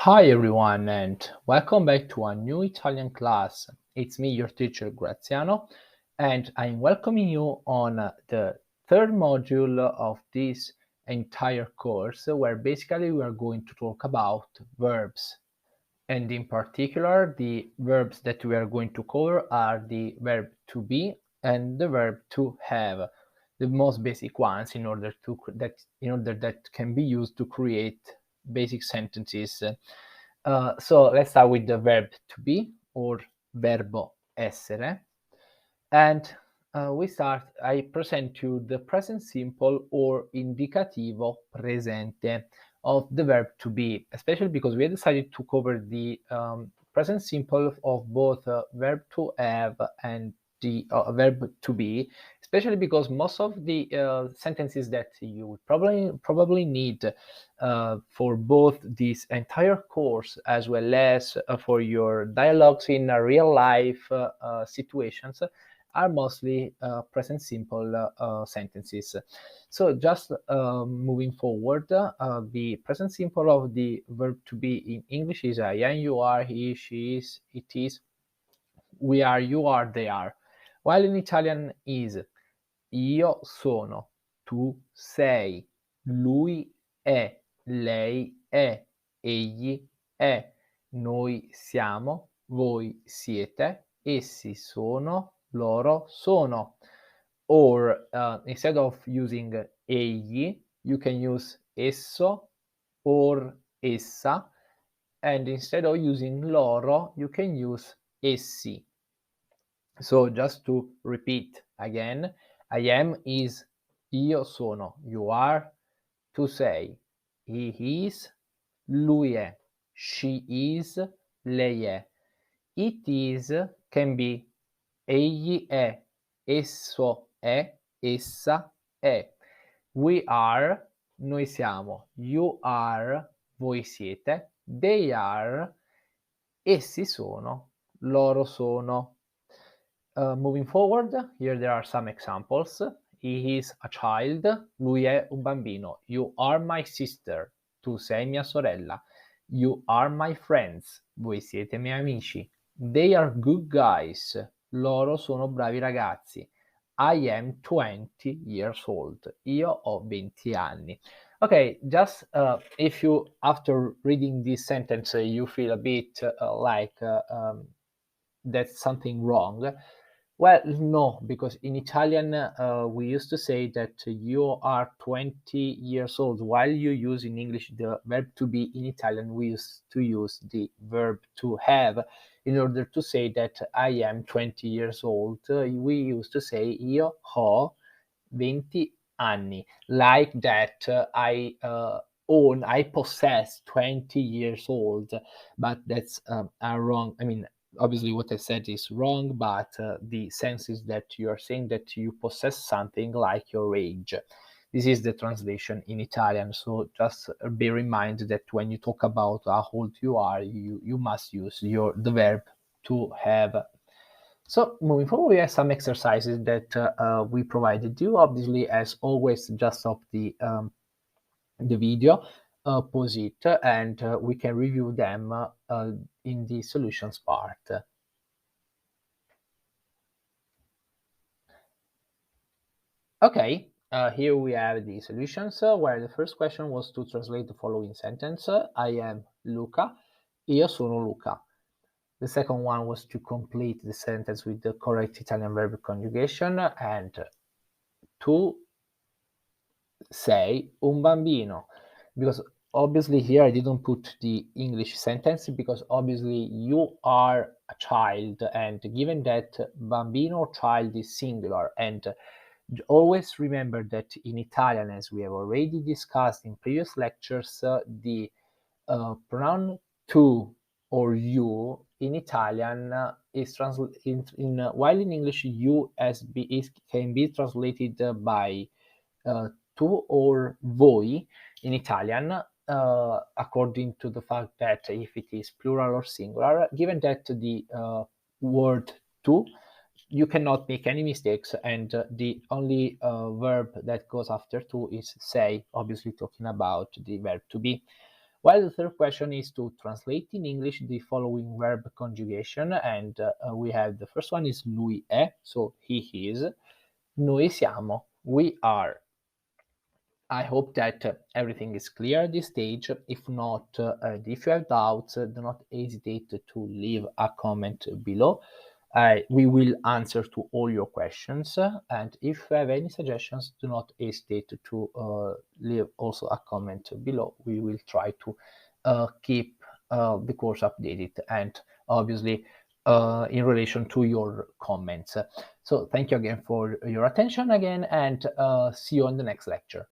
Hi everyone and welcome back to a new Italian class. It's me, your teacher Graziano, and I'm welcoming you on the third module of this entire course where basically we are going to talk about verbs. And in particular, the verbs that we are going to cover are the verb to be and the verb to have, the most basic ones in order that can be used to create basic sentences. So let's start with the verb to be or verbo essere. And I present you the present simple or indicativo presente of the verb to be, especially because we decided to cover the present simple of both verb to have and the verb to be, especially because most of the sentences that you would probably need for both this entire course as well as for your dialogues in real life situations are mostly present simple sentences. So just moving forward, the present simple of the verb to be in English is I am, you are, he, she is, it is, we are, you are, they are. While in Italian is io sono, tu sei, lui è, lei è, egli è, noi siamo, voi siete, essi sono, loro sono. Or instead of using egli, you can use esso or essa, and instead of using loro, you can use essi. So just to repeat again, I am is io sono, you are, tu sei, he is, lui è, she is, lei è. It is can be egli è, esso è, essa è. We are, noi siamo, you are, voi siete, they are, essi sono, loro sono. Moving forward, here there are some examples. He is a child, lui è un bambino. You are my sister, tu sei mia sorella. You are my friends, voi siete miei amici. They are good guys, loro sono bravi ragazzi. I am 20 years old, io ho 20 anni. Okay, just if you, after reading this sentence, you feel a bit like that's something wrong. Well, no, because in Italian we used to say that you are 20 years old. While you use in English the verb to be, in Italian we used to use the verb to have. In order to say that I am 20 years old, we used to say io ho 20 anni. Like that, I possess 20 years old, but that's wrong. I mean, obviously what I said is wrong, but the sense is that you are saying that you possess something like your age. This is the translation in Italian, so just bear in mind that when you talk about how old you are, you must use the verb to have. So moving forward, we have some exercises that we provided you. Obviously, as always, just stop the video, pause it, and we can review them in the solutions part. Okay, here we have the solutions, where the first question was to translate the following sentence. I am Luca, io sono Luca. The second one was to complete the sentence with the correct Italian verb conjugation, and tu sei un bambino, because obviously here I didn't put the English sentence because obviously you are a child, and given that bambino, child, is singular, and always remember that in Italian, as we have already discussed in previous lectures, the pronoun tu or you in Italian is while in English you can be translated by tu or voi in Italian, according to the fact that if it is plural or singular, given that the word tu, you cannot make any mistakes, and the only verb that goes after tu is sei, obviously talking about the verb to be. While the third question is to translate in English the following verb conjugation, and we have the first one is lui è, so he is. Noi siamo, we are. I hope that everything is clear at this stage. If not, and if you have doubts, do not hesitate to leave a comment below. We will answer to all your questions. And if you have any suggestions, do not hesitate to leave also a comment below. We will try to keep the course updated and obviously in relation to your comments. So thank you again for your attention again, and see you on the next lecture.